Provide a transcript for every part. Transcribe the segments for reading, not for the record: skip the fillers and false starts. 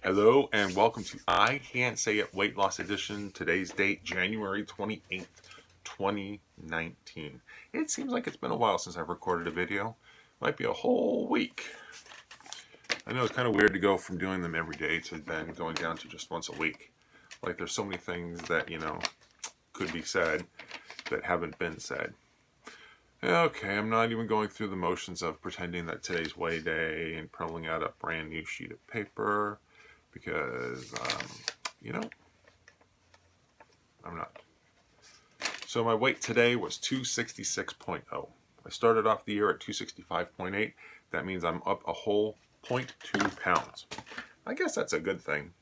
Hello and welcome to I Can't Say It Weight Loss Edition. Today's date, January 28th, 2019. It seems like it's been a while since I've recorded a video. Might be a whole week. I know it's kind of weird to go from doing them every day to then going down to just once a week. Like there's so many things that, could be said that haven't been said. Okay, I'm not even going through the motions of pretending that today's weigh day and pulling out a brand new sheet of paper because, I'm not. So my weight today was 266.0. I started off the year at 265.8. That means I'm up a whole 0.2 pounds. I guess that's a good thing.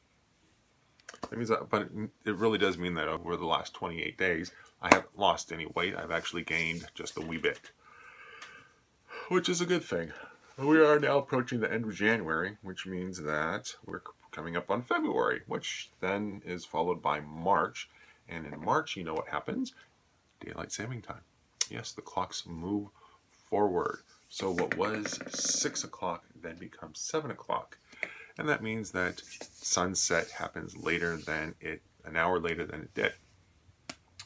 That means but it really does mean that over the last 28 days, I haven't lost any weight. I've actually gained just a wee bit, which is a good thing. We are now approaching the end of January, which means that we're coming up on February, which then is followed by March. And in March, you know what happens? Daylight saving time. Yes, the clocks move forward. So what was 6 o'clock then becomes 7 o'clock. And that means that sunset happens an hour later than it did.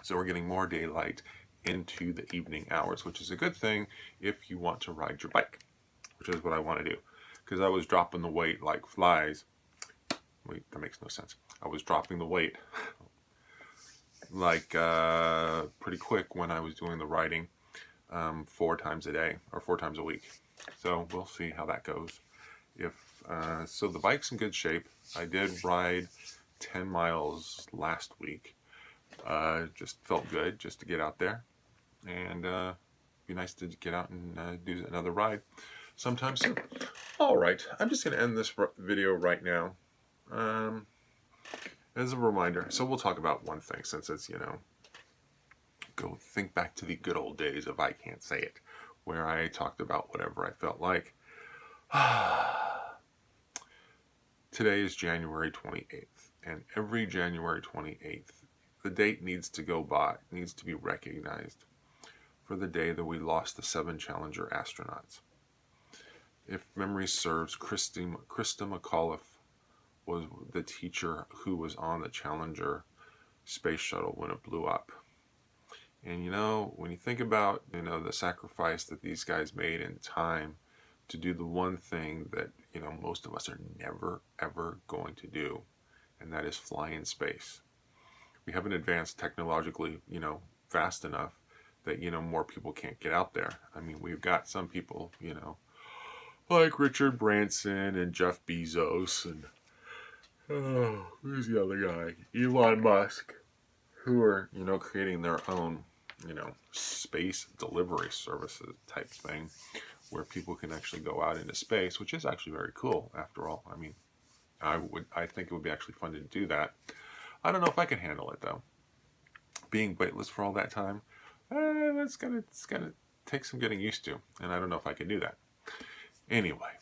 So we're getting more daylight into the evening hours, which is a good thing if you want to ride your bike, which is what I want to do. Because I was dropping the weight like flies. Wait, that makes no sense. I was dropping the weight like pretty quick when I was doing the riding 4 times a day or 4 times a week. So we'll see how that goes. So the bike's in good shape. I did ride 10 miles last week. Just felt good just to get out there, and be nice to get out and do another ride sometime soon. All right, I'm just going to end this video right now as a reminder. So we'll talk about one thing, since it's, go think back to the good old days of I Can't Say It, where I talked about whatever I felt like. Today is January 28th, and every January 28th, the date needs to go by, needs to be recognized for the day that we lost the 7 Challenger astronauts. If memory serves, Krista McAuliffe was the teacher who was on the Challenger space shuttle when it blew up. And when you think about, the sacrifice that these guys made in time to do the one thing that, most of us are never, ever going to do, and that is fly in space. We haven't advanced technologically, fast enough that, more people can't get out there. I mean, we've got some people, like Richard Branson and Jeff Bezos and, who's the other guy? Elon Musk, who are, creating their own, space delivery services type thing where people can actually go out into space, which is actually very cool after all. I mean, I think it would be actually fun to do that. I don't know if I can handle it though. Being weightless for all that time, it's gonna take some getting used to, and I don't know if I can do that. Anyway,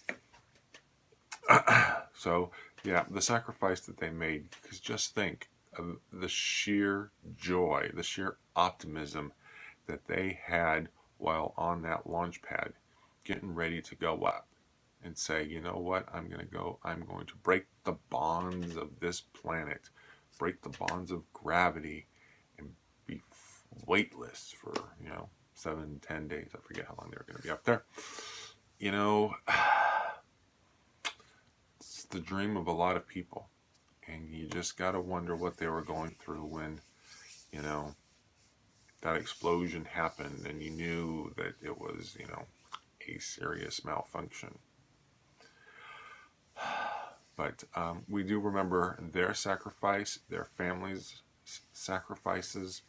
so yeah, the sacrifice that they made, because just think of the sheer joy, the sheer optimism that they had while on that launch pad, getting ready to go up and say, you know what, I'm going to break the bonds of this planet, break the bonds of gravity, and be weightless for, 7-10 days. I forget how long they were going to be up there. It's the dream of a lot of people. And you just got to wonder what they were going through when, that explosion happened and you knew that it was, a serious malfunction. But we do remember their sacrifice, their families' sacrifices,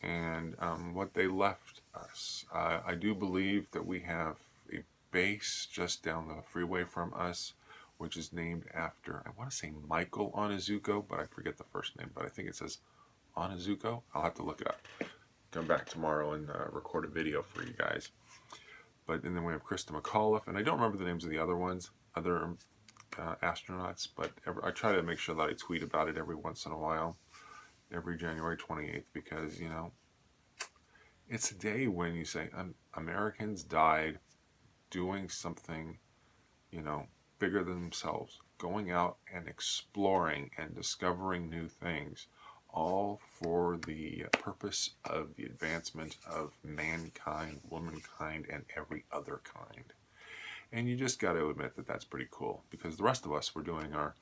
and what they left us. I do believe that we have a base just down the freeway from us, which is named after, I want to say Michael Onizuka, but I forget the first name, but I think it says Onizuka. I'll have to look it up. Come back tomorrow and record a video for you guys. And then we have Krista McAuliffe, and I don't remember the names of the other ones, other astronauts, but I try to make sure that I tweet about it every once in a while, every January 28th, because, it's a day when you say Americans died doing something, bigger than themselves, going out and exploring and discovering new things, all for the purpose of the advancement of mankind, womankind, and every other kind. And you just got to admit that that's pretty cool, because the rest of us, we're doing our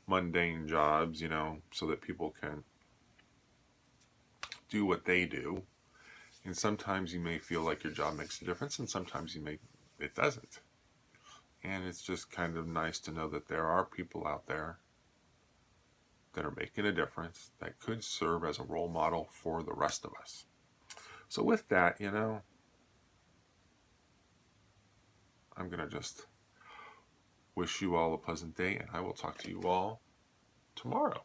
mundane jobs, so that people can do what they do. And sometimes you may feel like your job makes a difference, and sometimes it doesn't. And it's just kind of nice to know that there are people out there that are making a difference, that could serve as a role model for the rest of us. So with that, I'm going to just wish you all a pleasant day, and I will talk to you all tomorrow.